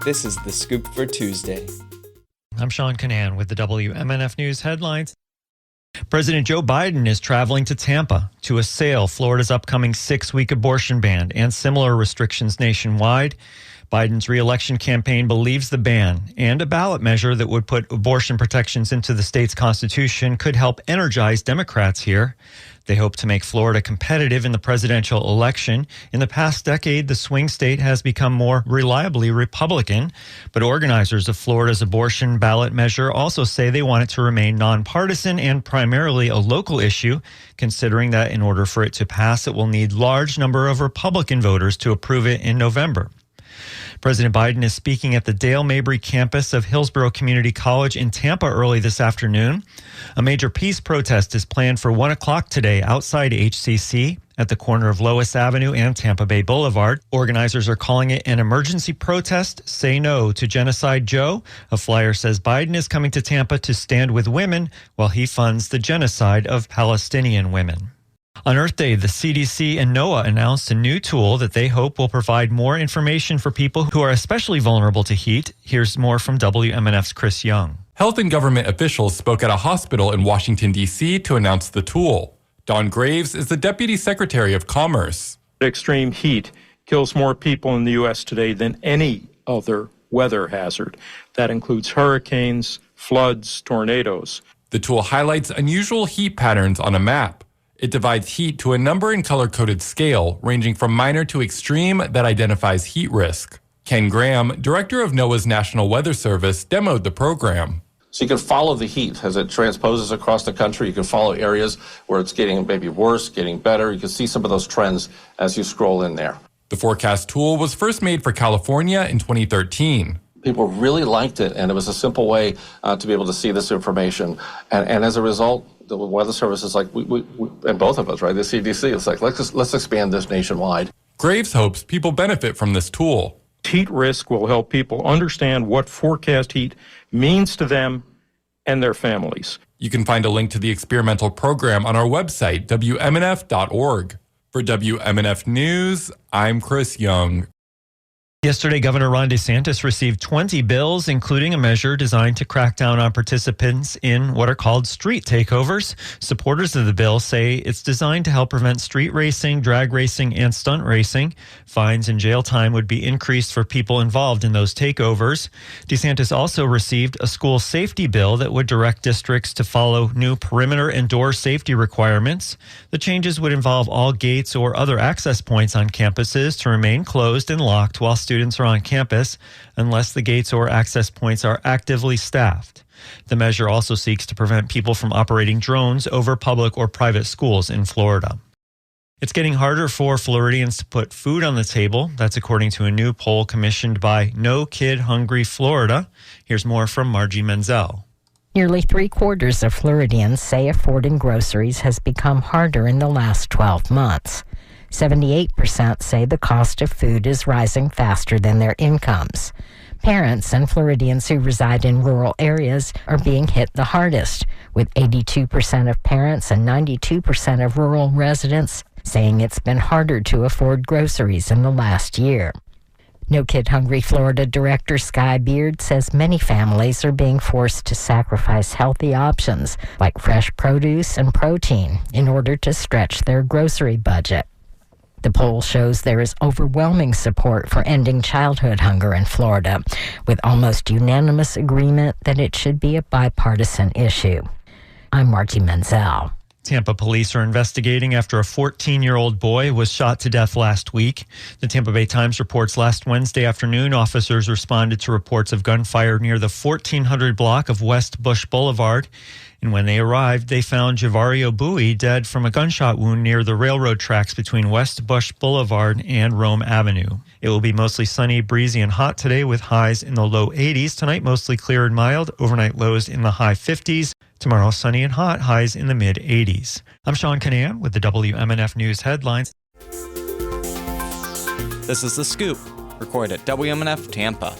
This is The Scoop for Tuesday. I'm Sean Canan with the WMNF News headlines. President Joe Biden is traveling to Tampa to assail Florida's upcoming 6-week abortion ban and similar restrictions nationwide. Biden's re-election campaign believes the ban and a ballot measure that would put abortion protections into the state's constitution could help energize Democrats here. They hope to make Florida competitive in the presidential election. In the past decade, the swing state has become more reliably Republican, but organizers of Florida's abortion ballot measure also say they want it to remain nonpartisan and primarily a local issue, considering that in order for it to pass, it will need large number of Republican voters to approve it in November. President Biden is speaking at the Dale Mabry campus of Hillsborough Community College in Tampa early this afternoon. A major peace protest is planned for 1 o'clock today outside HCC at the corner of Lois Avenue and Tampa Bay Boulevard. Organizers are calling it an emergency protest. Say no to Genocide Joe. A flyer says Biden is coming to Tampa to stand with women while he funds the genocide of Palestinian women. On Earth Day, the CDC and NOAA announced a new tool that they hope will provide more information for people who are especially vulnerable to heat. Here's more from WMNF's Chris Young. Health and government officials spoke at a hospital in Washington, D.C. to announce the tool. Don Graves is the Deputy Secretary of Commerce. Extreme heat kills more people in the U.S. today than any other weather hazard. That includes hurricanes, floods, tornadoes. The tool highlights unusual heat patterns on a map. It divides heat to a number and color-coded scale, ranging from minor to extreme, that identifies heat risk. Ken Graham, director of NOAA's National Weather Service, demoed the program. So you can follow the heat as it transposes across the country. You can follow areas where it's getting maybe worse, getting better. You can see some of those trends as you scroll in there. The forecast tool was first made for California in 2013. People really liked it, and it was a simple way to be able to see this information. And as a result, the Weather Service is like, we and both of us, right, the CDC, is like, let's expand this nationwide. Graves hopes people benefit from this tool. Heat risk will help people understand what forecast heat means to them and their families. You can find a link to the experimental program on our website, WMNF.org. For WMNF News, I'm Chris Young. Yesterday, Governor Ron DeSantis received 20 bills, including a measure designed to crack down on participants in what are called street takeovers. Supporters of the bill say it's designed to help prevent street racing, drag racing, and stunt racing. Fines and jail time would be increased for people involved in those takeovers. DeSantis also received a school safety bill that would direct districts to follow new perimeter and door safety requirements. The changes would involve all gates or other access points on campuses to remain closed and locked while students are on campus unless the gates or access points are actively staffed. The measure also seeks to prevent people from operating drones over public or private schools in Florida. It's getting harder for Floridians to put food on the table. That's according to a new poll commissioned by No Kid Hungry Florida. Here's more from Margie Menzel. Nearly 3/4 of Floridians say affording groceries has become harder in the last 12 months. 78% say the cost of food is rising faster than their incomes. Parents and Floridians who reside in rural areas are being hit the hardest, with 82% of parents and 92% of rural residents saying it's been harder to afford groceries in the last year. No Kid Hungry Florida Director Sky Beard says many families are being forced to sacrifice healthy options like fresh produce and protein in order to stretch their grocery budget. The poll shows there is overwhelming support for ending childhood hunger in Florida, with almost unanimous agreement that it should be a bipartisan issue. I'm Margie Menzel. Tampa police are investigating after a 14-year-old boy was shot to death last week. The Tampa Bay Times reports last Wednesday afternoon, officers responded to reports of gunfire near the 1400 block of West Bush Boulevard. And when they arrived, they found Javario Bowie dead from a gunshot wound near the railroad tracks between West Bush Boulevard and Rome Avenue. It will be mostly sunny, breezy, and hot today with highs in the low 80s. Tonight, mostly clear and mild. Overnight lows in the high 50s. Tomorrow, sunny and hot, highs in the mid-80s. I'm Sean Canan with the WMNF News headlines. This is The Scoop, recorded at WMNF Tampa.